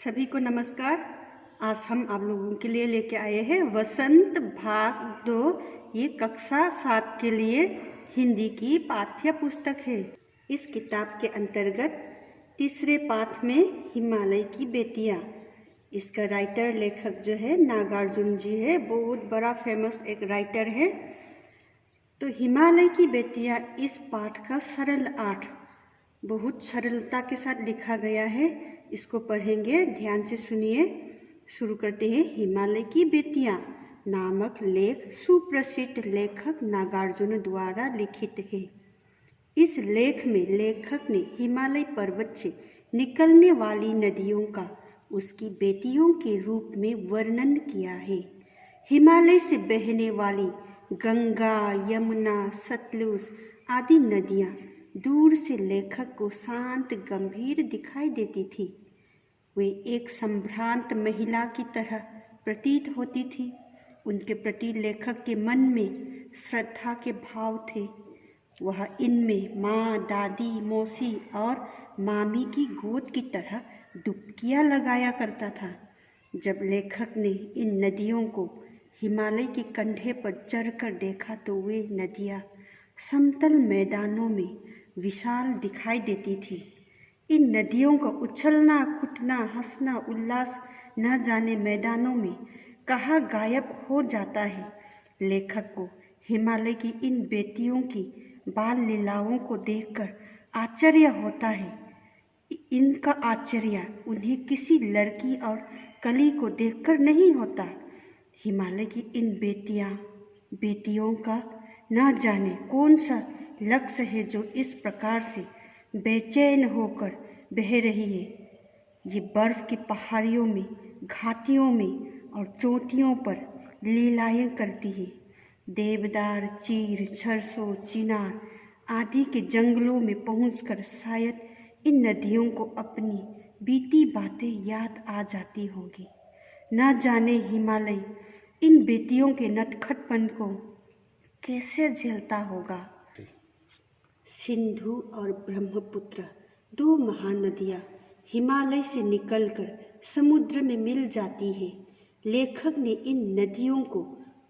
सभी को नमस्कार। आज हम आप लोगों के लिए लेके आए हैं वसंत भाग 2। ये कक्षा 7 के लिए हिंदी की पाठ्य पुस्तक है। इस किताब के अंतर्गत तीसरे पाठ में हिमालय की बेटियां। इसका राइटर लेखक जो है नागार्जुन जी है, बहुत बड़ा फेमस एक राइटर है। तो हिमालय की बेटियां इस पाठ का सरल अर्थ बहुत सरलता के साथ लिखा गया है। इसको पढ़ेंगे, ध्यान से सुनिए। शुरू करते हैं। हिमालय की बेटियां नामक लेख सुप्रसिद्ध लेखक नागार्जुन द्वारा लिखित है। इस लेख में लेखक ने हिमालय पर्वत से निकलने वाली नदियों का उसकी बेटियों के रूप में वर्णन किया है। हिमालय से बहने वाली गंगा, यमुना, सतलुज आदि नदियाँ दूर से लेखक को शांत गंभीर दिखाई देती थी। वे एक संभ्रांत महिला की तरह प्रतीत होती थी। उनके प्रति लेखक के मन में श्रद्धा के भाव थे। वह इनमें माँ, दादी, मौसी और मामी की गोद की तरह डुबकियाँ लगाया करता था। जब लेखक ने इन नदियों को हिमालय के कंधे पर चढ़कर देखा तो वे नदियाँ समतल मैदानों में विशाल दिखाई देती थी। इन नदियों का उछलना, कूदना, हंसना, उल्लास न जाने मैदानों में कहाँ गायब हो जाता है। लेखक को हिमालय की इन बेटियों की बाल लीलाओं को देखकर आश्चर्य होता है। इनका आश्चर्य उन्हें किसी लड़की और कली को देखकर नहीं होता। हिमालय की इन बेटियों का न जाने कौन सा लक्ष्य है जो इस प्रकार से बेचैन होकर बह रही है। ये बर्फ की पहाड़ियों में, घाटियों में और चोटियों पर लीलाएं करती है। देवदार, चीर, सरसों, चिनार आदि के जंगलों में पहुंचकर शायद इन नदियों को अपनी बीती बातें याद आ जाती होंगी। न जाने हिमालय इन बेटियों के नटखटपन को कैसे झेलता होगा। सिंधु और ब्रह्मपुत्र दो महानदियाँ हिमालय से निकलकर समुद्र में मिल जाती है। लेखक ने इन नदियों को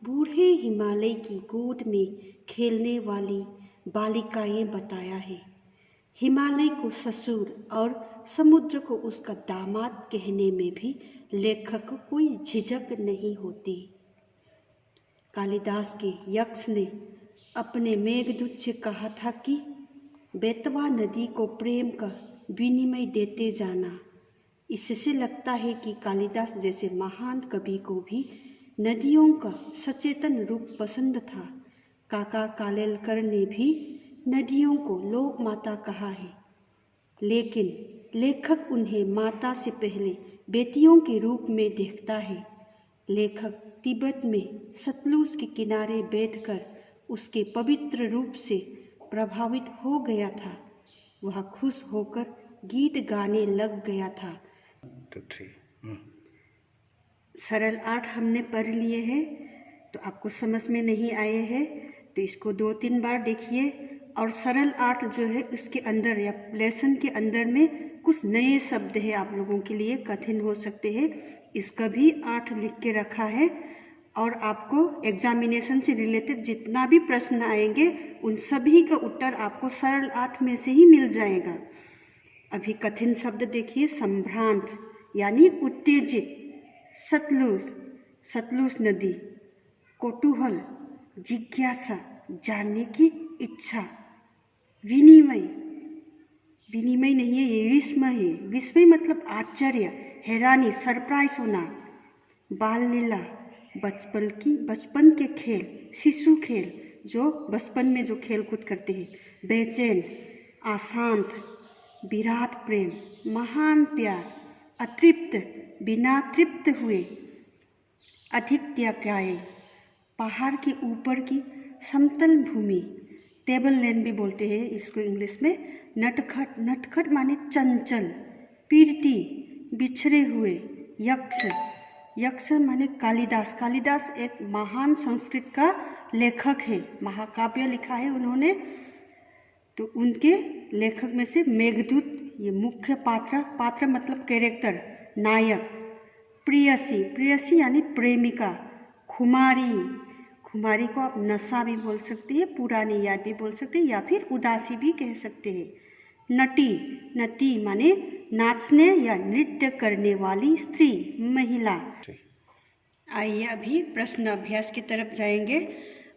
बूढ़े हिमालय की गोद में खेलने वाली बालिकाएं बताया है। हिमालय को ससुर और समुद्र को उसका दामाद कहने में भी लेखक को कोई झिझक नहीं होती। कालिदास के यक्ष ने अपने मेघदूत से कहा था कि बेतवा नदी को प्रेम का विनिमय देते जाना। इससे लगता है कि कालिदास जैसे महान कवि को भी नदियों का सचेतन रूप पसंद था। काका कालेलकर ने भी नदियों को लोक माता कहा है, लेकिन लेखक उन्हें माता से पहले बेटियों के रूप में देखता है। लेखक तिब्बत में सतलुज के किनारे बैठकर उसके पवित्र रूप से प्रभावित हो गया था। वह खुश होकर गीत गाने लग गया था। सरल अर्थ हमने पढ़ लिए हैं, तो आपको समझ में नहीं आए हैं तो इसको 2-3 बार देखिए। और सरल अर्थ जो है उसके अंदर या लेसन के अंदर में कुछ नए शब्द है आप लोगों के लिए कठिन हो सकते हैं, इसका भी अर्थ लिख के रखा है। और आपको एग्जामिनेशन से रिलेटेड जितना भी प्रश्न आएंगे उन सभी का उत्तर आपको सरल अर्थ में से ही मिल जाएगा। अभी कठिन शब्द देखिए। संभ्रांत यानी उत्तेजित, सतलुज नदी, कौतूहल, जिज्ञासा, जानने की इच्छा, विनिमय नहीं है, ये विस्मय है। विस्मय मतलब आश्चर्य, हैरानी, सरप्राइज होना। बाल लीला बचपन के खेल, शिशु खेल जो बचपन में जो खेल कूद करते हैं। बेचैन, अशांत, विराट प्रेम, महान प्यार, अतृप्त, बिना तृप्त हुए, अधिक त्यागाए, पहाड़ के ऊपर की समतल भूमि, टेबल लैंड भी बोलते हैं इसको इंग्लिश में। नटखट माने चंचल, पीरती, बिछड़े हुए, यक्ष माने कालिदास एक महान संस्कृत का लेखक है, महाकाव्य लिखा है उन्होंने। तो उनके लेखक में से मेघदूत ये मुख्य पात्र मतलब कैरेक्टर नायक, प्रियसी, प्रियसी यानी प्रेमिका, खुमारी, खुमारी को आप नशा भी बोल सकते हैं, पुरानी याद भी बोल सकते हैं या फिर उदासी भी कह सकते हैं। नटी, नटी माने नाचने या नृत्य करने वाली स्त्री, महिला। आइए अभी प्रश्न अभ्यास की तरफ जाएंगे।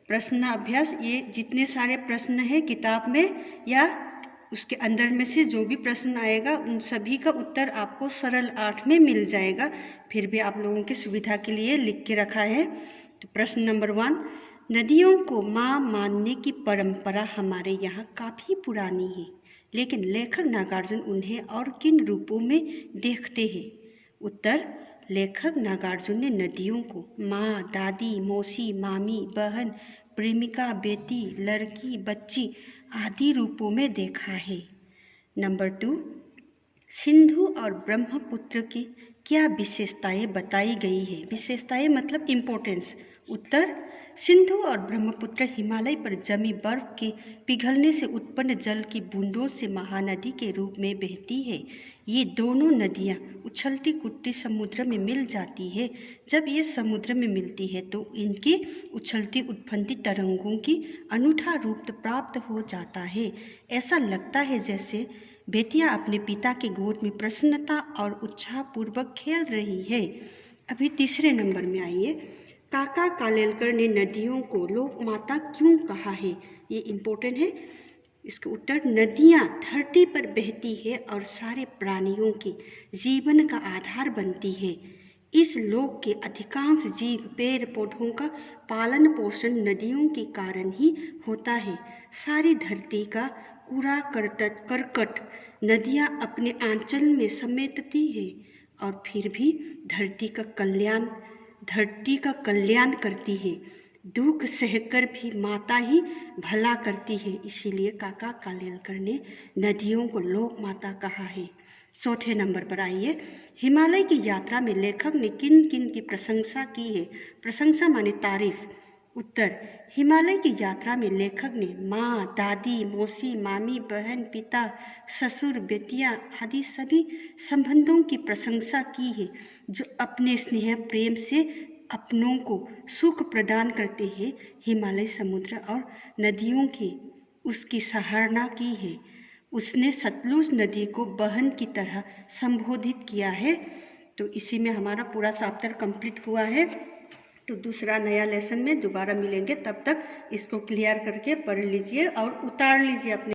प्रश्न अभ्यास, ये जितने सारे प्रश्न हैं किताब में या उसके अंदर में से जो भी प्रश्न आएगा उन सभी का उत्तर आपको सरल 8 में मिल जाएगा। फिर भी आप लोगों की सुविधा के लिए लिख के रखा है। तो प्रश्न नंबर 1, नदियों को माँ मानने की परंपरा हमारे यहाँ काफ़ी पुरानी है, लेकिन लेखक नागार्जुन उन्हें और किन रूपों में देखते हैं? उत्तर, लेखक नागार्जुन ने नदियों को माँ, दादी, मौसी, मामी, बहन, प्रेमिका, बेटी, लड़की, बच्ची आदि रूपों में देखा है। नंबर 2, सिंधु और ब्रह्मपुत्र की क्या विशेषताएं बताई गई है? विशेषताएं मतलब इम्पोर्टेंस। उत्तर, सिंधु और ब्रह्मपुत्र हिमालय पर जमी बर्फ के पिघलने से उत्पन्न जल की बूंदों से महानदी के रूप में बहती है। ये दोनों नदियाँ उछलती कूदती समुद्र में मिल जाती है। जब ये समुद्र में मिलती है तो इनकी उछलती उद्भवती तरंगों की अनूठा रूप प्राप्त हो जाता है। ऐसा लगता है जैसे बेटियाँ अपने पिता के गोद में प्रसन्नता और उत्साहपूर्वक खेल रही है। अभी तीसरे नंबर में आइए। काका कालेलकर ने नदियों को लोक माता क्यों कहा है? ये इम्पोर्टेंट है। इसका उत्तर, नदियाँ धरती पर बहती है और सारे प्राणियों के जीवन का आधार बनती है। इस लोक के अधिकांश जीव पेड़ पौधों का पालन पोषण नदियों के कारण ही होता है। सारी धरती का कूड़ा करकट नदियाँ अपने आंचल में समेटती है और फिर भी धरती का कल्याण करती है। दुख सहकर भी माता ही भला करती है, इसीलिए काका कालेलकर ने नदियों को लोक माता कहा है। चौथे नंबर पर आइए। हिमालय की यात्रा में लेखक ने किन किन की प्रशंसा की है? प्रशंसा माने तारीफ। उत्तर, हिमालय की यात्रा में लेखक ने माँ, दादी, मौसी, मामी, बहन, पिता, ससुर, बेटियाँ आदि सभी संबंधों की प्रशंसा की है जो अपने स्नेह प्रेम से अपनों को सुख प्रदान करते हैं। हिमालय समुद्र और नदियों की उसकी सराहना की है। उसने सतलुज नदी को बहन की तरह संबोधित किया है। तो इसी में हमारा पूरा चैप्टर कंप्लीट हुआ है। तो दूसरा नया लेसन में दोबारा मिलेंगे, तब तक इसको क्लियर करके पढ़ लीजिए और उतार लीजिए अपने